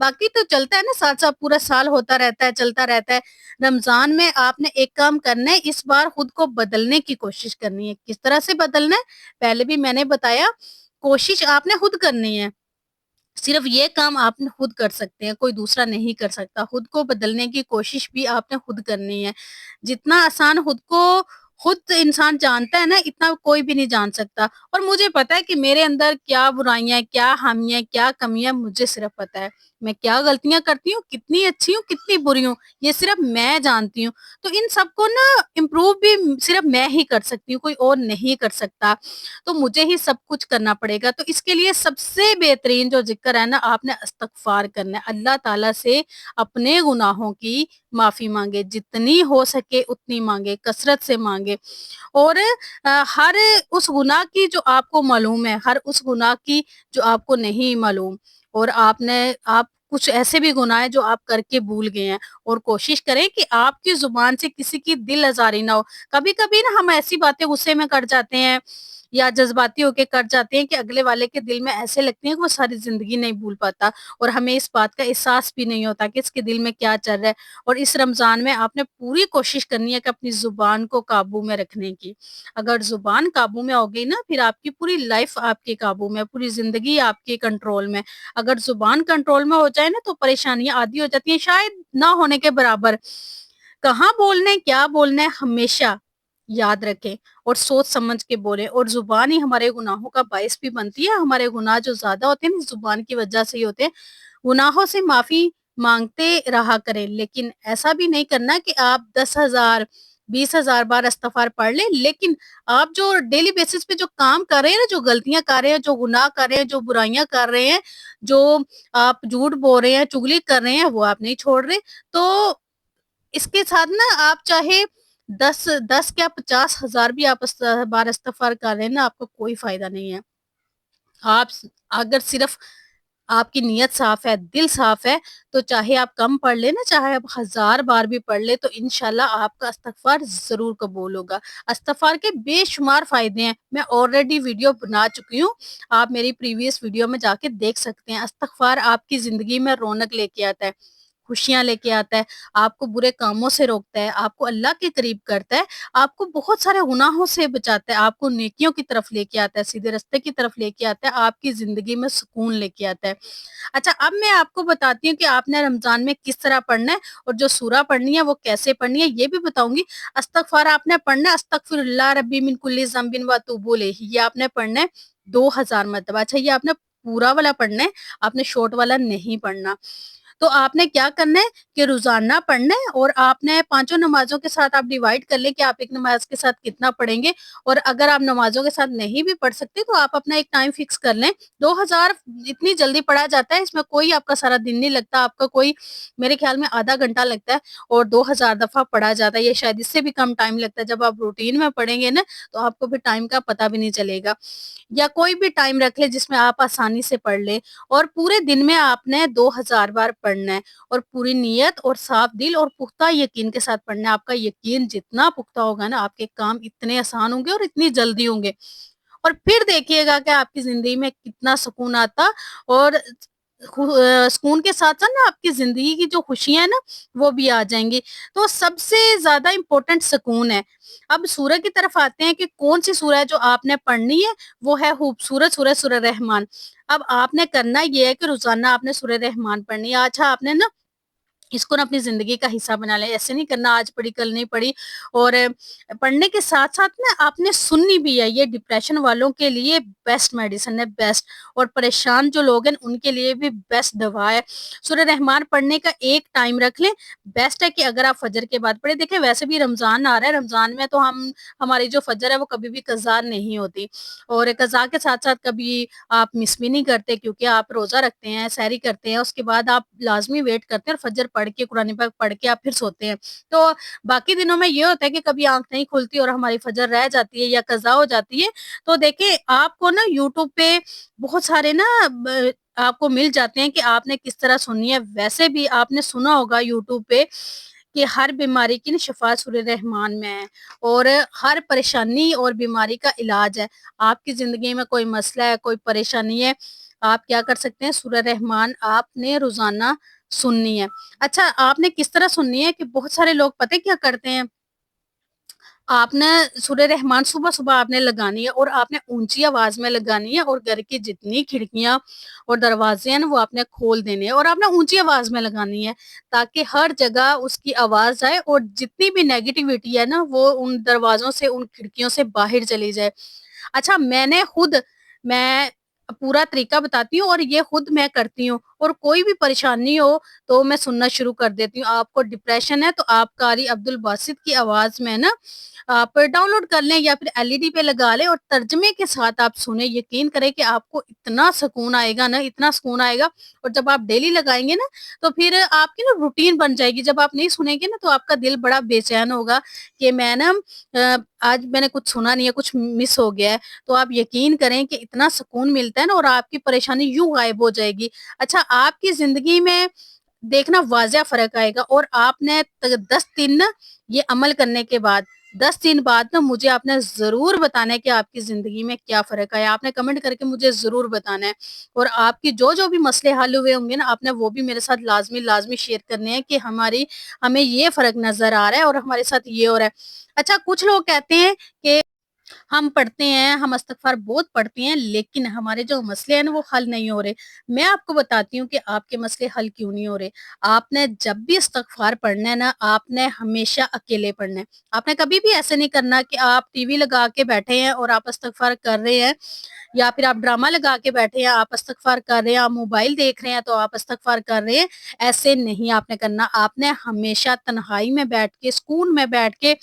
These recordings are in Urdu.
باقی تو چلتا ہے نا، ساتھ-ساتھ پورا سال ہوتا رہتا ہے، چلتا رہتا ہے۔ رمضان میں آپ نے ایک کام کرنا ہے، اس بار خود کو بدلنے کی کوشش کرنی ہے۔ کس طرح سے بدلنا ہے؟ پہلے بھی میں نے بتایا، کوشش آپ نے خود کرنی ہے۔ صرف یہ کام آپ نے خود کر سکتے ہیں، کوئی دوسرا نہیں کر سکتا۔ خود کو بدلنے کی کوشش بھی آپ نے خود کرنی ہے۔ جتنا آسان خود انسان جانتا ہے نا، اتنا کوئی بھی نہیں جان سکتا۔ اور مجھے پتا ہے کہ میرے اندر کیا برائیاں ہیں، کیا خامیاں ہیں، کیا کمیاں ہیں، مجھے صرف پتا ہے۔ میں کیا غلطیاں کرتی ہوں، کتنی اچھی ہوں، کتنی بری ہوں، یہ صرف میں جانتی ہوں۔ تو ان سب کو نا امپروو بھی صرف میں ہی کر سکتی ہوں، کوئی اور نہیں کر سکتا۔ تو مجھے ہی سب کچھ کرنا پڑے گا۔ تو اس کے لیے سب سے بہترین جو ذکر ہے نا، آپ نے استغفار کرنا ہے۔ اللہ تعالیٰ سے اپنے گناہوں کی معافی مانگے، جتنی ہو سکے اتنی مانگے، کثرت سے مانگے۔ اور ہر اس گناہ کی جو آپ کو معلوم ہے، ہر اس گناہ کی جو آپ کو نہیں معلوم، اور آپ کچھ ایسے بھی گناہ ہیں جو آپ کر کے بھول گئے ہیں، اور کوشش کریں کہ آپ کی زبان سے کسی کی دل آزاری نہ ہو۔ کبھی کبھی نا ہم ایسی باتیں غصے میں کر جاتے ہیں یا جذباتی ہو کے کر جاتے ہیں کہ اگلے والے کے دل میں ایسے لگتی ہیں کہ وہ ساری زندگی نہیں بھول پاتا، اور ہمیں اس بات کا احساس بھی نہیں ہوتا کہ اس کے دل میں کیا چل رہا ہے۔ اور اس رمضان میں آپ نے پوری کوشش کرنی ہے کہ اپنی زبان کو قابو میں رکھنے کی۔ اگر زبان قابو میں ہوگی نا، پھر آپ کی پوری لائف آپ کے قابو میں، پوری زندگی آپ کے کنٹرول میں۔ اگر زبان کنٹرول میں ہو جائے نا، تو پریشانیاں عادی ہو جاتی ہیں، شاید نہ ہونے کے برابر۔ کہاں بولنا ہے، کیا بولنا ہے، ہمیشہ یاد رکھیں، اور سوچ سمجھ کے بولیں۔ اور زبان ہی ہمارے گناہوں کا باعث بھی بنتی ہے۔ ہمارے گناہ جو زیادہ ہوتے ہیں نا، زبان کی وجہ سے ہی ہوتے ہیں۔ گناہوں سے معافی مانگتے رہا کریں، لیکن ایسا بھی نہیں کرنا کہ آپ 10,000 20,000 بار استغفار پڑھ لیں، لیکن آپ جو ڈیلی بیسس پہ جو کام کر رہے ہیں نا، جو غلطیاں کر رہے ہیں، جو گناہ کر رہے ہیں، جو برائیاں کر رہے ہیں، جو آپ جھوٹ بول رہے ہیں، چگلی کر رہے ہیں، وہ آپ نہیں چھوڑ رہے۔ تو اس کے ساتھ نا، آپ چاہے 10 کیا 50,000 بھی آپ بار استغفار کر رہے ہیں نا، آپ کو کوئی فائدہ نہیں ہے۔ آپ اگر صرف آپ کی نیت صاف ہے، دل صاف ہے، تو چاہے آپ کم پڑھ لیں نا، چاہے آپ 1000 بار بھی پڑھ لیں، تو انشاءاللہ آپ کا استغفار ضرور قبول ہوگا۔ استغفار کے بے شمار فائدے ہیں، میں آلریڈی ویڈیو بنا چکی ہوں، آپ میری پریویس ویڈیو میں جا کے دیکھ سکتے ہیں۔ استغفار آپ کی زندگی میں رونق لے کے آتا ہے، خوشیاں لے کے آتا ہے، آپ کو برے کاموں سے روکتا ہے، آپ کو اللہ کے قریب کرتا ہے، آپ کو بہت سارے گناہوں سے بچاتا ہے، آپ کو نیکیوں کی طرف لے کے آتا ہے، سیدھے راستے کی طرف لے کے آتا ہے، آپ کی زندگی میں سکون لے کے آتا ہے۔ اچھا، اب میں آپ کو بتاتی ہوں کہ آپ نے رمضان میں کس طرح پڑھنا ہے، اور جو سورہ پڑھنی ہے وہ کیسے پڑھنی ہے یہ بھی بتاؤں گی۔ استغفار آپ نے پڑھنا ہے، استغفر اللہ ربی من کل ذنب و اتوب الیہ، یہ آپ نے پڑھنا ہے 2000 مرتبہ۔ اچھا، یہ آپ نے پورا والا پڑھنا ہے، آپ نے شارٹ والا نہیں پڑھنا۔ تو آپ نے کیا کرنا ہے کہ روزانہ پڑھنا ہے، اور آپ نے 5 نمازوں کے ساتھ آپ ڈیوائڈ کر لیں کہ آپ ایک نماز کے ساتھ کتنا پڑھیں گے۔ اور اگر آپ نمازوں کے ساتھ نہیں بھی پڑھ سکتے تو آپ اپنا ایک ٹائم فکس کر لیں۔ 2000 اتنی جلدی پڑھا جاتا ہے، اس میں کوئی آپ کا سارا دن نہیں لگتا، آپ کا کوئی میرے خیال میں آدھا گھنٹہ لگتا ہے، اور 2000 دفعہ پڑھا جاتا ہے۔ یہ شاید اس سے بھی کم ٹائم لگتا ہے۔ جب آپ روٹین میں پڑھیں گے نا، تو آپ کو پھر ٹائم کا پتہ بھی نہیں چلے گا۔ یا کوئی بھی ٹائم رکھ لے جس میں آپ آسانی سے پڑھ لیں، اور پورے دن میں آپ نے 2000 بار پڑھنا ہے، اور پوری نیت اور صاف دل اور پختہ یقین کے ساتھ پڑھنا ہے۔ آپ کا یقین جتنا پختہ ہوگا نا، آپ کے کام اتنے آسان ہوں گے اور اتنی جلدی ہوں گے، اور پھر دیکھیے گا کہ آپ کی زندگی میں کتنا سکون آتا، اور سکون کے ساتھ ساتھ نا، آپ کی زندگی کی جو خوشیاں ہیں نا، وہ بھی آ جائیں گی۔ تو سب سے زیادہ امپورٹنٹ سکون ہے۔ اب سورہ کی طرف آتے ہیں کہ کون سی سورہ ہے جو آپ نے پڑھنی ہے، وہ ہے خوبصورت سورہ رحمان۔ اب آپ نے کرنا یہ ہے کہ روزانہ آپ نے سورہ رحمان پڑھنی ہے۔ اچھا، آپ نے نا اس کو نا اپنی زندگی کا حصہ بنا لیں، ایسے نہیں کرنا آج پڑھی کل نہیں پڑھی۔ اور پڑھنے کے ساتھ ساتھ نا آپ نے سننی بھی ہے، یہ ڈپریشن والوں کے لیے بیسٹ میڈیسن ہے، بیسٹ۔ اور پریشان جو لوگ ہیں ان کے لیے بھی بیسٹ دوا ہے۔ سورہ رحمان پڑھنے کا ایک ٹائم رکھ لیں، بیسٹ ہے کہ اگر آپ فجر کے بعد پڑھیں۔ دیکھیں، ویسے بھی رمضان آ رہا ہے، رمضان میں تو ہماری جو فجر ہے وہ کبھی بھی قضا نہیں ہوتی، اور قضا کے ساتھ ساتھ کبھی آپ مس بھی نہیں کرتے، کیونکہ آپ روزہ رکھتے ہیں، سحری کرتے ہیں، اس کے بعد آپ لازمی ویٹ کرتے ہیں، اور فجر پڑھ کے قرآن پاک پڑھ کے آپ پھر سوتے ہیں۔ تو باقی دنوں میں یہ ہوتا ہے کہ کبھی آنکھ نہیں کھلتی اور ہماری فجر رہ جاتی ہے یا قضا ہو جاتی ہے۔ تو دیکھیں، آپ کو نا یوٹیوب پہ بہت سارے نا آپ کو مل جاتے ہیں کہ آپ نے کس طرح سننی ہے۔ ویسے بھی آپ نے سنا ہوگا یوٹیوب پہ کہ ہر بیماری کی شفا سورہ رحمان میں ہے، اور ہر پریشانی اور بیماری کا علاج ہے۔ آپ کی زندگی میں کوئی مسئلہ ہے، کوئی پریشانی ہے، آپ کیا کر سکتے ہیں، سورہ رحمان آپ نے روزانہ سننی ہے۔ اچھا آپ نے کس طرح سننی ہے کہ بہت سارے لوگ پتہ کیا کرتے ہیں، آپ نے سورہ رحمان صبح صبح آپ نے لگانی ہے اور آپ نے اونچی آواز میں لگانی ہے، اور گھر کی جتنی کھڑکیاں اور دروازے ہیں نا وہ آپ نے کھول دینے ہیں، اور آپ نے اونچی آواز میں لگانی ہے تاکہ ہر جگہ اس کی آواز آئے اور جتنی بھی نیگیٹیوٹی ہے نا وہ ان دروازوں سے، ان کھڑکیوں سے باہر چلی جائے۔ اچھا میں پورا طریقہ بتاتی ہوں اور یہ خود میں کرتی ہوں، اور کوئی بھی پریشانی ہو تو میں سننا شروع کر دیتی ہوں۔ آپ کو ڈپریشن ہے تو آپ قاری عبد الباسط کی آواز میں نا آپ ڈاؤن لوڈ کر لیں یا پھر LED پہ لگا لیں اور ترجمے کے ساتھ آپ سنیں، یقین کریں کہ آپ کو اتنا سکون آئے گا نا، اتنا سکون آئے گا، اور جب آپ ڈیلی لگائیں گے نا تو پھر آپ کی نا روٹین بن جائے گی۔ جب آپ نہیں سنیں گے نا تو آپ کا دل بڑا بے چین ہوگا کہ میں نا آج میں نے کچھ سنا نہیں ہے، کچھ مس ہو گیا ہے، تو آپ یقین کریں کہ اتنا سکون ملتا ہے نا اور آپ کی پریشانی یوں غائب ہو جائے گی۔ اچھا آپ کی زندگی میں دیکھنا واضح فرق آئے گا، اور آپ نے 10 دن نا یہ عمل کرنے کے بعد، 10 دن بعد نا مجھے آپ نے ضرور بتانا ہے کہ آپ کی زندگی میں کیا فرق آیا۔ آپ نے کمنٹ کر کے مجھے ضرور بتانا ہے، اور آپ کی جو بھی مسئلے حل ہوئے ہوں گے نا آپ نے وہ بھی میرے ساتھ لازمی شیئر کرنے ہیں کہ ہمیں یہ فرق نظر آ رہا ہے اور ہمارے ساتھ یہ ہو رہا ہے۔ اچھا کچھ لوگ کہتے ہیں کہ ہم پڑھتے ہیں، ہم استغفار بہت پڑھتے ہیں، لیکن ہمارے جو مسئلے ہیں نا وہ حل نہیں ہو رہے۔ میں آپ کو بتاتی ہوں کہ آپ کے مسئلے حل کیوں نہیں ہو رہے۔ آپ نے جب بھی استغفار پڑھنا ہے نا آپ نے ہمیشہ اکیلے پڑھنا ہے۔ آپ نے کبھی بھی ایسے نہیں کرنا کہ آپ ٹی وی لگا کے بیٹھے ہیں اور آپ استغفار کر رہے ہیں، یا پھر آپ ڈرامہ لگا کے بیٹھے ہیں آپ استغفار کر رہے ہیں، آپ موبائل دیکھ رہے ہیں تو آپ استغفار کر رہے ہیں۔ ایسے نہیں آپ نے کرنا، آپ نے ہمیشہ تنہائی میں بیٹھ کے، سکون میں بیٹھ کے،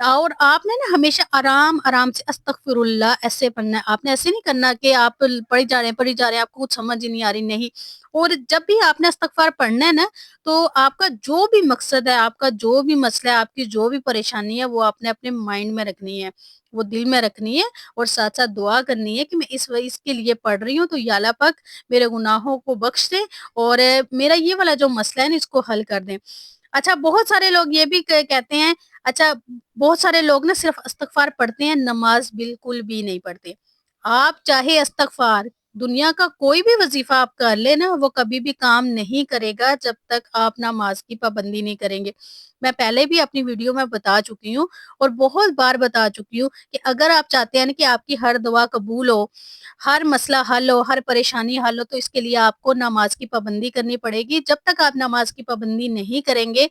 اور آپ نے نا ہمیشہ آرام آرام سے استغفر اللہ ایسے پڑھنا ہے۔ آپ نے ایسے نہیں کرنا کہ آپ پڑھی جا رہے ہیں آپ کو کچھ سمجھ ہی نہیں آ رہی، نہیں۔ اور جب بھی آپ نے استغفار پڑھنا ہے نا تو آپ کا جو بھی مقصد ہے، آپ کا جو بھی مسئلہ ہے، آپ کی جو بھی پریشانی ہے وہ آپ نے اپنے مائنڈ میں رکھنی ہے، وہ دل میں رکھنی ہے، اور ساتھ ساتھ دعا کرنی ہے کہ میں اس کے لیے پڑھ رہی ہوں تو یا اللہ پاک میرے گناہوں کو بخش دے، اور میرا یہ والا جو مسئلہ ہے نا اس کو حل کر دیں۔ اچھا بہت سارے لوگ یہ بھی کہتے ہیں، اچھا بہت سارے لوگ نا صرف استغفار پڑھتے ہیں، نماز بالکل بھی نہیں پڑھتے۔ آپ چاہے استغفار دنیا کا کوئی بھی وظیفہ آپ کر لیں نا وہ کبھی بھی کام نہیں کرے گا جب تک آپ نماز کی پابندی نہیں کریں گے۔ میں پہلے بھی اپنی ویڈیو میں بتا چکی ہوں اور بہت بار بتا چکی ہوں کہ اگر آپ چاہتے ہیں نا کہ آپ کی ہر دعا قبول ہو، ہر مسئلہ حل ہو، ہر پریشانی حل ہو، تو اس کے لیے آپ کو نماز کی پابندی کرنی پڑے گی۔ جب تک آپ نماز کی پابندی نہیں کریں گے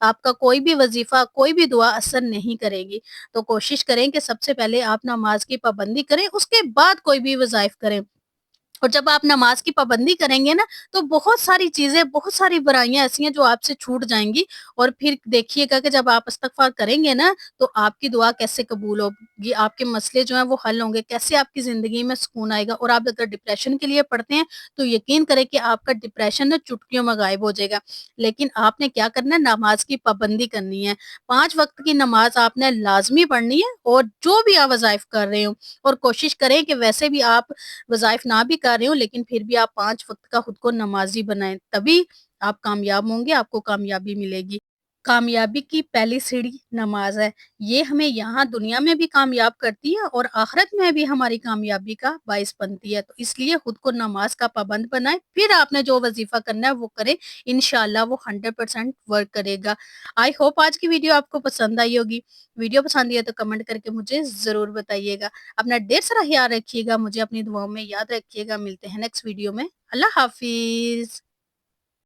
آپ کا کوئی بھی وظیفہ، کوئی بھی دعا اثر نہیں کرے گی۔ تو کوشش کریں کہ سب سے پہلے آپ نماز کی پابندی کریں، اس کے بعد کوئی بھی وظائف کریں۔ اور جب آپ نماز کی پابندی کریں گے نا تو بہت ساری چیزیں، بہت ساری برائیاں ایسی ہیں جو آپ سے چھوٹ جائیں گی، اور پھر دیکھیے گا کہ جب آپ استغفار کریں گے نا تو آپ کی دعا کیسے قبول ہوگی، آپ کے مسئلے جو ہیں وہ حل ہوں گے، کیسے آپ کی زندگی میں سکون آئے گا۔ اور آپ اگر ڈپریشن کے لیے پڑھتے ہیں تو یقین کریں کہ آپ کا ڈپریشن نا چٹکیوں میں غائب ہو جائے گا۔ لیکن آپ نے کیا کرنا ہے، نماز کی پابندی کرنی ہے۔ 5 وقت کی نماز آپ نے لازمی پڑھنی ہے، اور جو بھی آپ وظائف کر رہے ہوں، اور کوشش کریں کہ ویسے بھی آپ وظائف نہ بھی کر رہے ہوں لیکن پھر بھی آپ 5 وقت کا خود کو نمازی بنائیں، تبھی آپ کامیاب ہوں گے، آپ کو کامیابی ملے گی۔ کامیابی کی پہلی سیڑھی نماز ہے، یہ ہمیں یہاں دنیا میں بھی کامیاب کرتی ہے اور آخرت میں بھی ہماری کامیابی کا باعث بنتی ہے۔ تو اس لیے خود کو نماز کا پابند بنائیں، پھر آپ نے جو وظیفہ کرنا ہے وہ کریں، انشاءاللہ وہ 100% ورک کرے گا۔ آئی ہوپ آج کی ویڈیو آپ کو پسند آئی ہوگی۔ ویڈیو پسند آئی ہے تو کمنٹ کر کے مجھے ضرور بتائیے گا۔ اپنا ڈھیر سارا خیال رکھیے گا، مجھے اپنی دعاؤں میں یاد رکھیے گا۔ ملتے ہیں نیکسٹ ویڈیو میں۔ اللہ حافظ۔